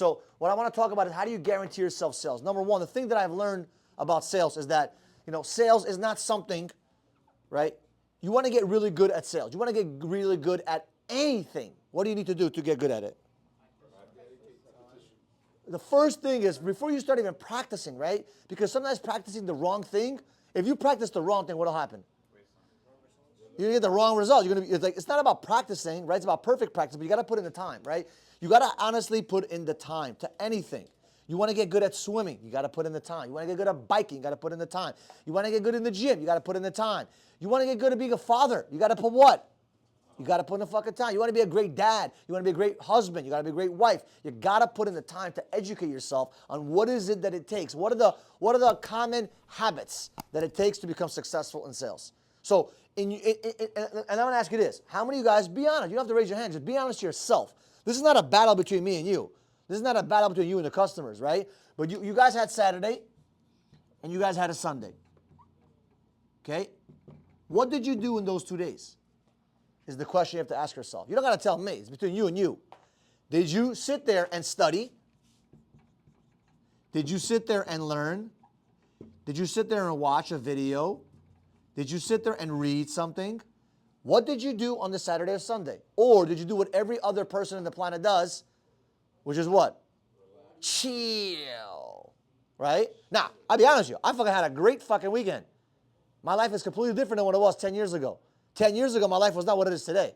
So what I want to talk about is how do you guarantee yourself sales? Number one, the thing that I've learned about sales is that, sales is not something, right? You want to get really good at sales. You want to get really good at anything. What do you need to do to get good at it? The first thing is before you start even practicing, right? Because sometimes practicing the wrong thing, if you practice the wrong thing, what will happen? You're going to get the wrong result. It's not about practicing, right? It's about perfect practice, but you got to put in the time, right? You got to honestly put in the time to anything. You want to get good at swimming, you got to put in the time. You want to get good at biking, you got to put in the time. You want to get good in the gym, you got to put in the time. You want to get good at being a father, you got to put what? You got to put in the fucking time. You want to be a great dad, you want to be a great husband, you got to be a great wife. You got to put in the time to educate yourself on what is it that it takes. What are the common habits that it takes to become successful in sales? So, and I'm going to ask you this. How many of you guys, be honest, you don't have to raise your hand, just be honest to yourself. This is not a battle between me and you. This is not a battle between you and the customers, right? But you guys had Saturday, and you guys had a Sunday. Okay? What did you do in those 2 days? Is the question you have to ask yourself. You don't got to tell me. It's between you and you. Did you sit there and study? Did you sit there and learn? Did you sit there and watch a video? Did you sit there and read something? What did you do on the Saturday or Sunday? Or did you do what every other person on the planet does, which is what? Chill. Right? Now, I'll be honest with you. I fucking had a great fucking weekend. My life is completely different than what it was 10 years ago. 10 years ago, my life was not what it is today.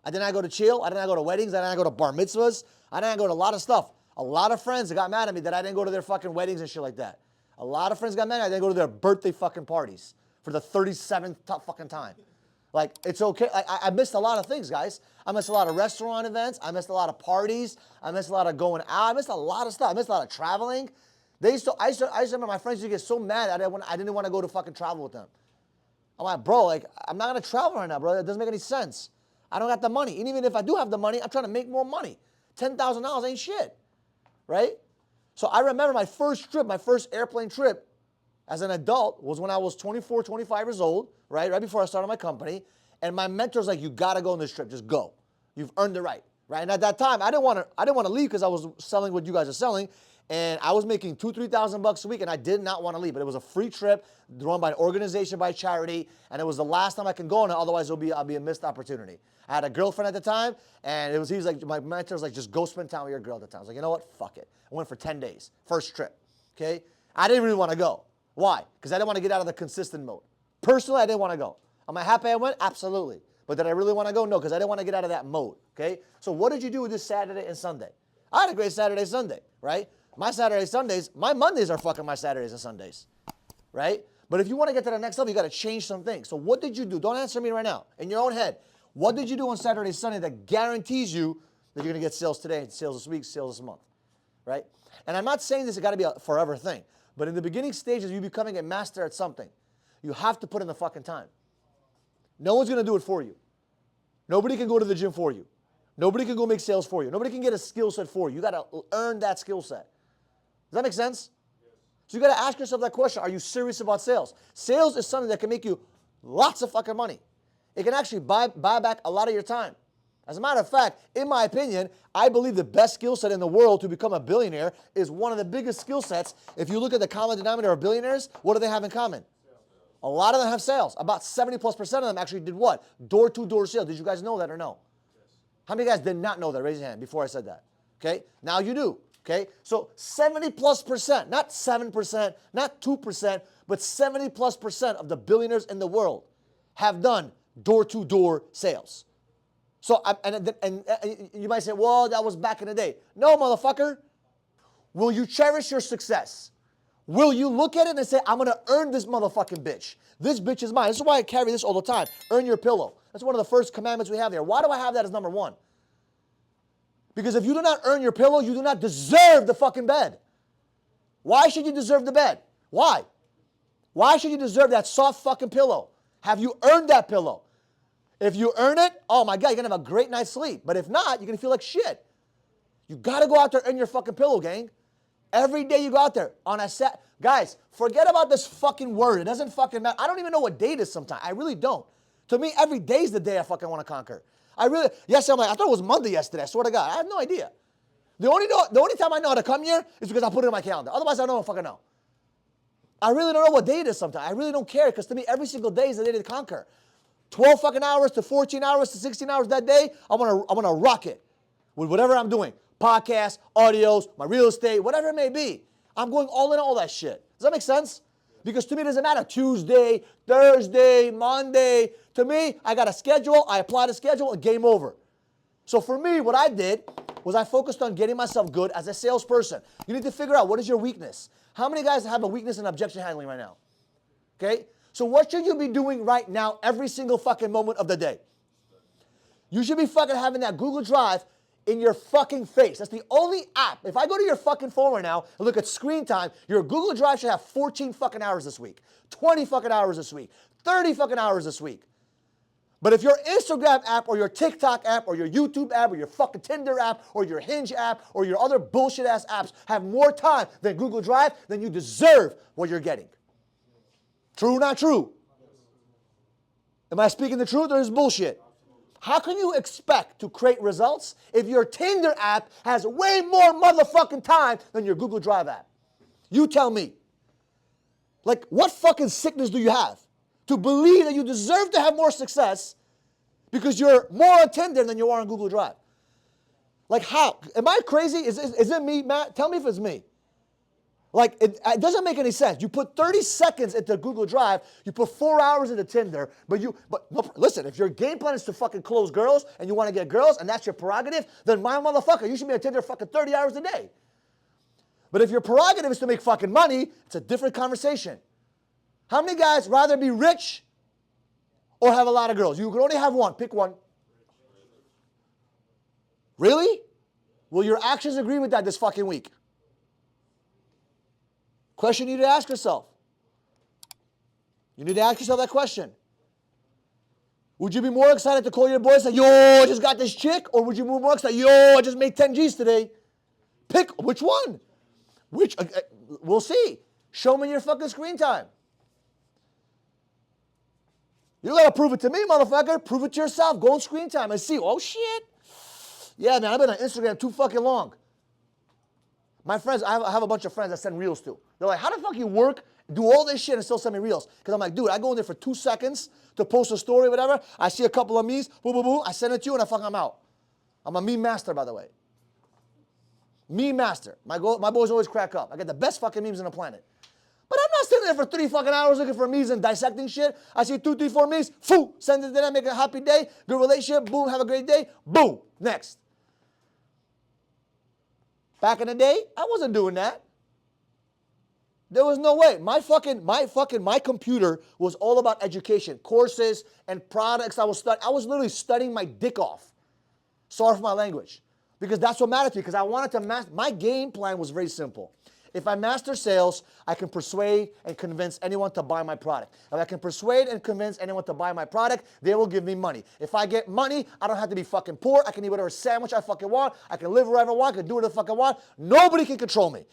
I did not go to chill. I did not go to weddings. I did not go to bar mitzvahs. I did not go to a lot of stuff. A lot of friends got mad at me that I didn't go to their fucking weddings and shit like that. A lot of friends got mad at me I didn't go to their birthday fucking parties for the 37th fucking time. Like, it's okay. I missed a lot of things, guys. I missed a lot of restaurant events. I missed a lot of parties. I missed a lot of going out. I missed a lot of stuff. I missed a lot of traveling. I used to remember my friends used to get so mad I didn't want to go to fucking travel with them. I'm like, bro, like, I'm not going to travel right now, bro. That doesn't make any sense. I don't got the money. And even if I do have the money, I'm trying to make more money. $10,000 ain't shit, right? So I remember my first trip, my first airplane trip as an adult was when I was 24, 25 years old, right before I started my company. And my mentor's like, you got to go on this trip. Just go. You've earned the right, right? And at that time, I didn't want to leave because I was selling what you guys are selling. And I was making $2,000, $3,000 a week, and I did not want to leave. But it was a free trip run by an organization, by charity, and it was the last time I can go on it. Otherwise, I'll be a missed opportunity. I had a girlfriend at the time, and he was like, my mentor was like, just go spend time with your girl at the time. I was like, you know what? Fuck it. I went for 10 days, first trip. Okay, I didn't really want to go. Why? Because I didn't want to get out of the consistent mode. Personally, I didn't want to go. Am I happy I went? Absolutely. But did I really want to go? No, because I didn't want to get out of that mode. Okay. So what did you do with this Saturday and Sunday? I had a great Saturday, Sunday, right? My Saturday, Sundays, my Mondays are fucking my Saturdays and Sundays, right? But if you want to get to the next level, you got to change some things. So what did you do? Don't answer me right now. In your own head, what did you do on Saturday, Sunday that guarantees you that you're going to get sales today, sales this week, sales this month, right? And I'm not saying this has got to be a forever thing, but in the beginning stages, you becoming a master at something, you have to put in the fucking time. No one's going to do it for you. Nobody can go to the gym for you. Nobody can go make sales for you. Nobody can get a skill set for you. You got to earn that skill set. Does that make sense? Yes. So you got to ask yourself that question. Are you serious about sales? Sales is something that can make you lots of fucking money. It can actually buy back a lot of your time. As a matter of fact, in my opinion, I believe the best skill set in the world to become a billionaire is one of the biggest skill sets. If you look at the common denominator of billionaires, what do they have in common? A lot of them have sales. About 70+% of them actually did what? Door-to-door sales. Did you guys know that or no? Yes. How many guys did not know that? Raise your hand before I said that. Okay? Now you do. Okay? So 70+%, not 7%, not 2%, but 70+% of the billionaires in the world have done door-to-door sales. So, and you might say, well, that was back in the day. No, motherfucker. Will you cherish your success? Will you look at it and say, I'm going to earn this motherfucking bitch. This bitch is mine. This is why I carry this all the time. Earn your pillow. That's one of the first commandments we have here. Why do I have that as number one? Because if you do not earn your pillow, you do not deserve the fucking bed. Why should you deserve the bed? Why? Why should you deserve that soft fucking pillow? Have you earned that pillow? If you earn it, oh my God, you're going to have a great night's sleep. But if not, you're going to feel like shit. You got to go out there and earn your fucking pillow, gang. Every day you go out there on a set. Guys, forget about this fucking word. It doesn't fucking matter. I don't even know what day it is sometimes. I really don't. To me, every day is the day I fucking want to conquer. I thought it was Monday yesterday. I swear to God. I have no idea. The only time I know how to come here is because I put it in my calendar. Otherwise, I don't fucking know. I really don't know what day it is sometimes. I really don't care because to me, every single day is the day to conquer. 12 fucking hours to 14 hours to 16 hours that day, I want to rock it with whatever I'm doing. Podcasts, audios, my real estate, whatever it may be. I'm going all in on all that shit. Does that make sense? Because to me, it doesn't matter Tuesday, Thursday, Monday. To me, I got a schedule, I apply the schedule, and game over. So for me, what I did was I focused on getting myself good as a salesperson. You need to figure out what is your weakness. How many guys have a weakness in objection handling right now? Okay? So what should you be doing right now every single fucking moment of the day? You should be fucking having that Google Drive in your fucking face. That's the only app. If I go to your fucking phone right now and look at screen time, your Google Drive should have 14 fucking hours this week, 20 fucking hours this week, 30 fucking hours this week. But if your Instagram app or your TikTok app or your YouTube app or your fucking Tinder app or your Hinge app or your other bullshit ass apps have more time than Google Drive, then you deserve what you're getting. True or not true? Am I speaking the truth or is bullshit? How can you expect to create results if your Tinder app has way more motherfucking time than your Google Drive app? You tell me. Like, what fucking sickness do you have to believe that you deserve to have more success because you're more on Tinder than you are on Google Drive? Like, how? Am I crazy? Is it me, Matt? Tell me if it's me. Like, it doesn't make any sense. You put 30 seconds into Google Drive, you put 4 hours into Tinder, but listen, if your game plan is to fucking close girls and you want to get girls and that's your prerogative, then my motherfucker, you should be on Tinder fucking 30 hours a day. But if your prerogative is to make fucking money, it's a different conversation. How many guys rather be rich or have a lot of girls? You can only have one. Pick one. Really? Will your actions agree with that this fucking week? Question you need to ask yourself. You need to ask yourself that question. Would you be more excited to call your boy and say, yo, I just got this chick? Or would you be more excited, yo, I just made 10 G's today? Pick which one. We'll see. Show me your fucking screen time. You gotta prove it to me, motherfucker. Prove it to yourself. Go on screen time and see. Oh, shit. Yeah, man, I've been on Instagram too fucking long. My friends, I have a bunch of friends that send reels to. They're like, how the fuck you work, do all this shit and still send me reels? Because I'm like, dude, I go in there for 2 seconds to post a story or whatever. I see a couple of memes, boom, boom, boom. I send it to you and I'm out. I'm a meme master, by the way. Meme master. My boys always crack up. I get the best fucking memes on the planet. But I'm not sitting there for 3 fucking hours looking for memes and dissecting shit. I see 2, 3, 4 memes, foo, send it to them, make a happy day, good relationship, boom, have a great day, boom, next. Back in the day, I wasn't doing that. There was no way. My computer was all about education, courses and products I was literally studying my dick off. Sorry for my language. Because that's what mattered to me. Because I wanted to master. My game plan was very simple. If I master sales, I can persuade and convince anyone to buy my product. If I can persuade and convince anyone to buy my product, they will give me money. If I get money, I don't have to be fucking poor. I can eat whatever sandwich I fucking want. I can live wherever I want. I can do whatever the fuck I want. Nobody can control me.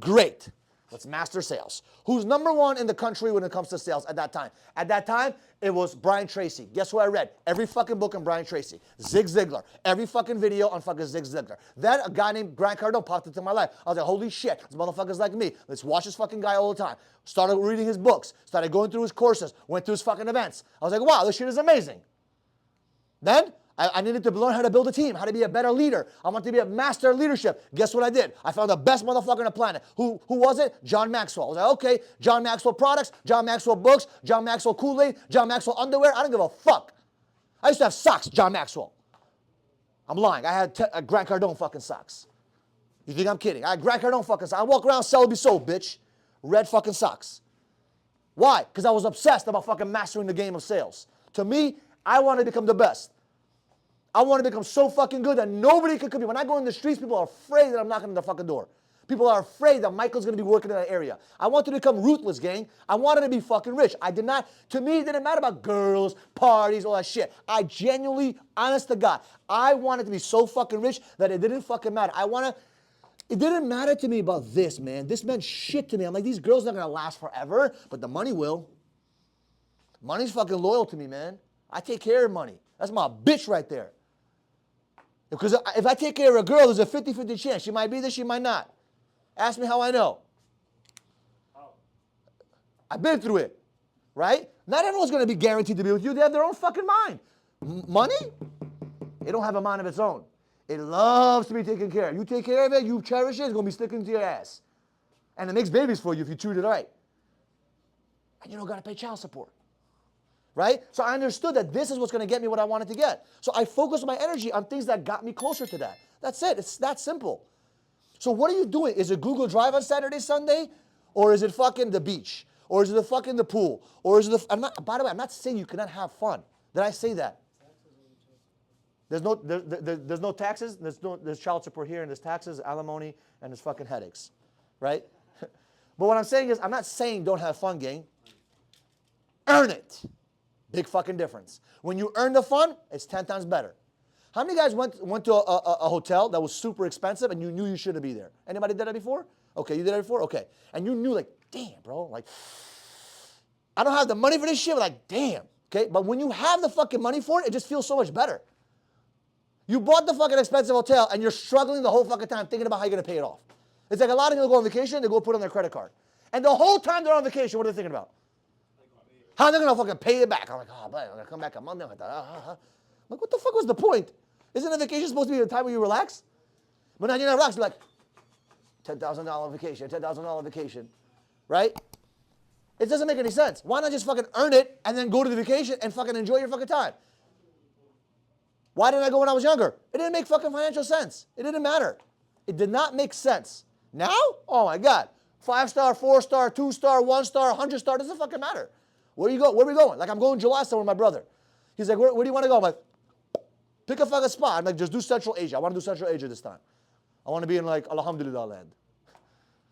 Great. Let's master sales. Who's number one in the country when it comes to sales at that time? At that time, it was Brian Tracy. Guess who I read? Every fucking book on Brian Tracy. Zig Ziglar. Every fucking video on fucking Zig Ziglar. Then a guy named Grant Cardone popped into my life. I was like, holy shit, this motherfucker's like me. Let's watch this fucking guy all the time. Started reading his books. Started going through his courses. Went to his fucking events. I was like, wow, this shit is amazing. Then I needed to learn how to build a team, how to be a better leader. I wanted to be a master of leadership. Guess what I did? I found the best motherfucker on the planet. Who was it? John Maxwell. I was like, okay, John Maxwell products, John Maxwell books, John Maxwell Kool-Aid, John Maxwell underwear. I don't give a fuck. I used to have socks, John Maxwell. I'm lying. I had Grant Cardone fucking socks. You think I'm kidding? I had Grant Cardone fucking socks. I walk around, sell be sold, bitch. Red fucking socks. Why? Because I was obsessed about fucking mastering the game of sales. To me, I wanted to become the best. I want to become so fucking good that nobody can compete. When I go in the streets, people are afraid that I'm knocking on the fucking door. People are afraid that Michael's going to be working in that area. I wanted to become ruthless, gang. I wanted to be fucking rich. To me, it didn't matter about girls, parties, all that shit. I genuinely, honest to God, I wanted to be so fucking rich that it didn't fucking matter. It didn't matter to me about this, man. This meant shit to me. I'm like, these girls are not going to last forever, but the money will. Money's fucking loyal to me, man. I take care of money. That's my bitch right there. Because if I take care of a girl, there's a 50-50 chance. She might be there, she might not. Ask me how I know. I've been through it, right? Not everyone's going to be guaranteed to be with you. They have their own fucking mind. Money, it don't have a mind of its own. It loves to be taken care of. You take care of it, you cherish it, it's going to be sticking to your ass. And it makes babies for you if you treat it right. And you don't got to pay child support. Right? So I understood that this is what's going to get me what I wanted to get. So I focused my energy on things that got me closer to that. That's it. It's that simple. So what are you doing? Is it Google Drive on Saturday, Sunday? Or is it fucking the beach? Or is it the fucking the pool? Or is it by the way, I'm not saying you cannot have fun. Did I say that? There's no taxes. There's child support here, and there's taxes, alimony, and there's fucking headaches. Right? But what I'm saying is, I'm not saying don't have fun, gang. Earn it. Big fucking difference. When you earn the fun, it's 10 times better. How many guys went to a hotel that was super expensive and you knew you shouldn't be there? Anybody did that before? Okay, you did that before? Okay. And you knew like, damn, bro, like, I don't have the money for this shit, but like, damn. Okay, but when you have the fucking money for it, it just feels so much better. You bought the fucking expensive hotel and you're struggling the whole fucking time thinking about how you're going to pay it off. It's like a lot of people go on vacation, they go put it on their credit card. And the whole time they're on vacation, what are they thinking about? How are they going to fucking pay it back? I'm like, oh, but I'm going to come back on Monday. I'm like, like, what the fuck was the point? Isn't a vacation supposed to be the time where you relax? But now you're not relaxed. You're like, $10,000 vacation, $10,000 vacation, right? It doesn't make any sense. Why not just fucking earn it and then go to the vacation and fucking enjoy your fucking time? Why didn't I go when I was younger? It didn't make fucking financial sense. It didn't matter. It did not make sense. Now? Oh my God. 5-star, 4-star, 2-star, 1-star, 100-star, doesn't fucking matter. Where you go? Where are we going? Like, I'm going July somewhere with my brother. He's like, where do you want to go? I'm like, pick a fucking spot. I'm like, just do Central Asia. I want to do Central Asia this time. I want to be in like Alhamdulillah land.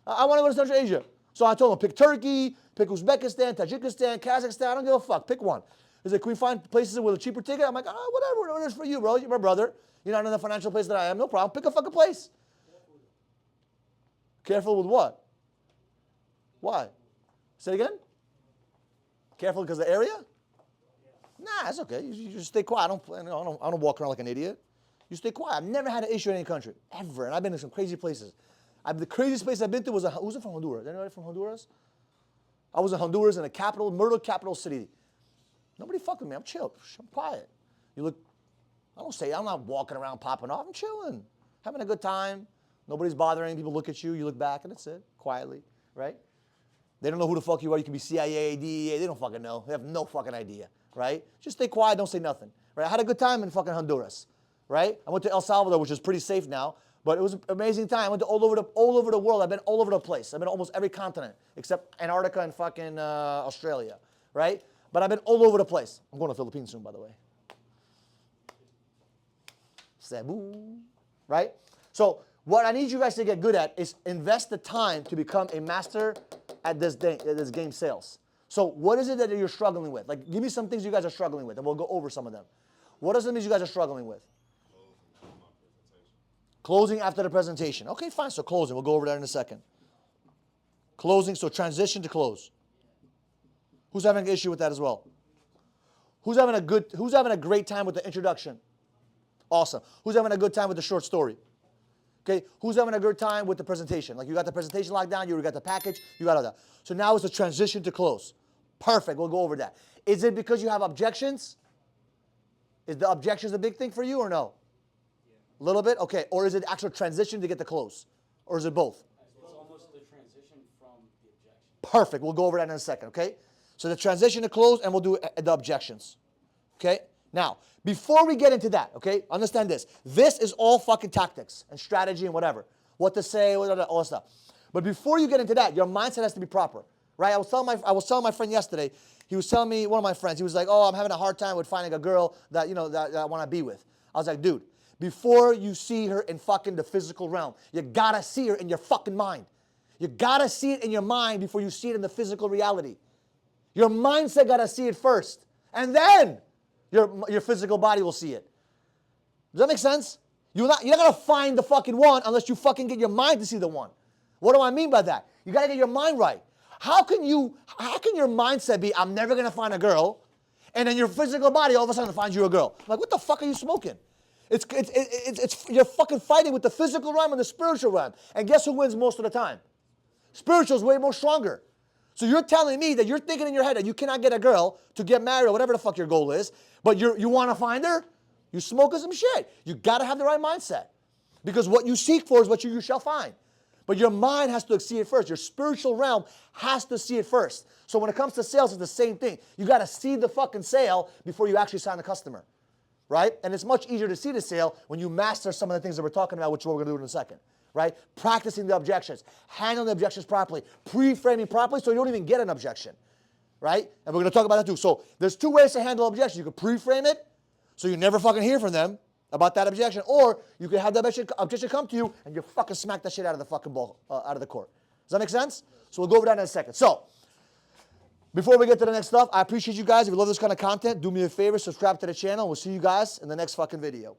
I want to go to Central Asia. So I told him, pick Turkey, pick Uzbekistan, Tajikistan, Kazakhstan. I don't give a fuck. Pick one. He's like, can we find places with a cheaper ticket? I'm like, whatever it is for you, bro. You're my brother. You're not in the financial place that I am. No problem. Pick a fucking place. Careful with what? Why? Say it again? Careful because of the area? Nah, it's okay. You just stay quiet. I don't walk around like an idiot. You stay quiet. I've never had an issue in any country, ever. And I've been to some crazy places. The craziest place I've been to was who's from Honduras? Anybody from Honduras? I was in Honduras in the murder capital city. Nobody fucked with me. I'm chill. I'm quiet. You look, I'm not walking around popping off. I'm chilling, having a good time. Nobody's bothering. People look at you. You look back, and that's it, quietly, right? They don't know who the fuck you are. You can be CIA, DEA. They don't fucking know. They have no fucking idea, right? Just stay quiet. Don't say nothing, right? I had a good time in fucking Honduras, right? I went to El Salvador, which is pretty safe now, but it was an amazing time. I went to all over the world. I've been all over the place. I've been to almost every continent except Antarctica and fucking Australia, right? But I've been all over the place. I'm going to the Philippines soon, by the way. Cebu, right? So what I need you guys to get good at is invest the time to become a master at this game sales. So what is it that you're struggling with? Like, give me some things you guys are struggling with, and we'll go over some of them. What are some things you guys are struggling with? Closing after the presentation. Okay, fine. So closing. We'll go over that in a second. Closing. So transition to close. Who's having an issue with that as well? Who's having a great time with the introduction? Awesome. Who's having a good time with the short story? Okay, who's having a good time with the presentation? Like, you got the presentation locked down, you got the package, you got all that. So now it's the transition to close. Perfect, we'll go over that. Is it because you have objections? Is the objections a big thing for you or no? A little bit? Okay, or is it actual transition to get to close? Or is it both? It's almost the transition from the objection. Perfect, we'll go over that in a second, okay? So the transition to close, and we'll do the objections. Okay? Now, before we get into that, okay, understand this. This is all fucking tactics and strategy and whatever. What to say, all that stuff. But before you get into that, your mindset has to be proper, right? I was telling my friend yesterday, he was telling me, one of my friends, he was like, oh, I'm having a hard time with finding a girl that, that I want to be with. I was like, dude, before you see her in fucking the physical realm, you gotta see her in your fucking mind. You gotta see it in your mind before you see it in the physical reality. Your mindset gotta see it first. And then your physical body will see it. Does that make sense? You're not gonna find the fucking one unless you fucking get your mind to see the one. What do I mean by that? You gotta get your mind right. How can your mindset be, I'm never gonna find a girl, and then your physical body all of a sudden finds you a girl? Like, what the fuck are you smoking? You're fucking fighting with the physical realm and the spiritual realm. And guess who wins most of the time? Spiritual is way more stronger. So you're telling me that you're thinking in your head that you cannot get a girl to get married or whatever the fuck your goal is, but you want to find her? You smoking some shit. You got to have the right mindset. Because what you seek for is what you shall find. But your mind has to see it first. Your spiritual realm has to see it first. So when it comes to sales, it's the same thing. You got to see the fucking sale before you actually sign the customer. Right? And it's much easier to see the sale when you master some of the things that we're talking about, which we're going to do in a second. Right? Practicing the objections, handling the objections properly, pre-framing properly so you don't even get an objection. Right? And we're going to talk about that too. So there's two ways to handle objections. You can pre-frame it so you never fucking hear from them about that objection, or you can have that objection come to you and you fucking smack that shit out of the fucking ball, out of the court. Does that make sense? So we'll go over that in a second. So before we get to the next stuff, I appreciate you guys. If you love this kind of content, do me a favor, subscribe to the channel. We'll see you guys in the next fucking video.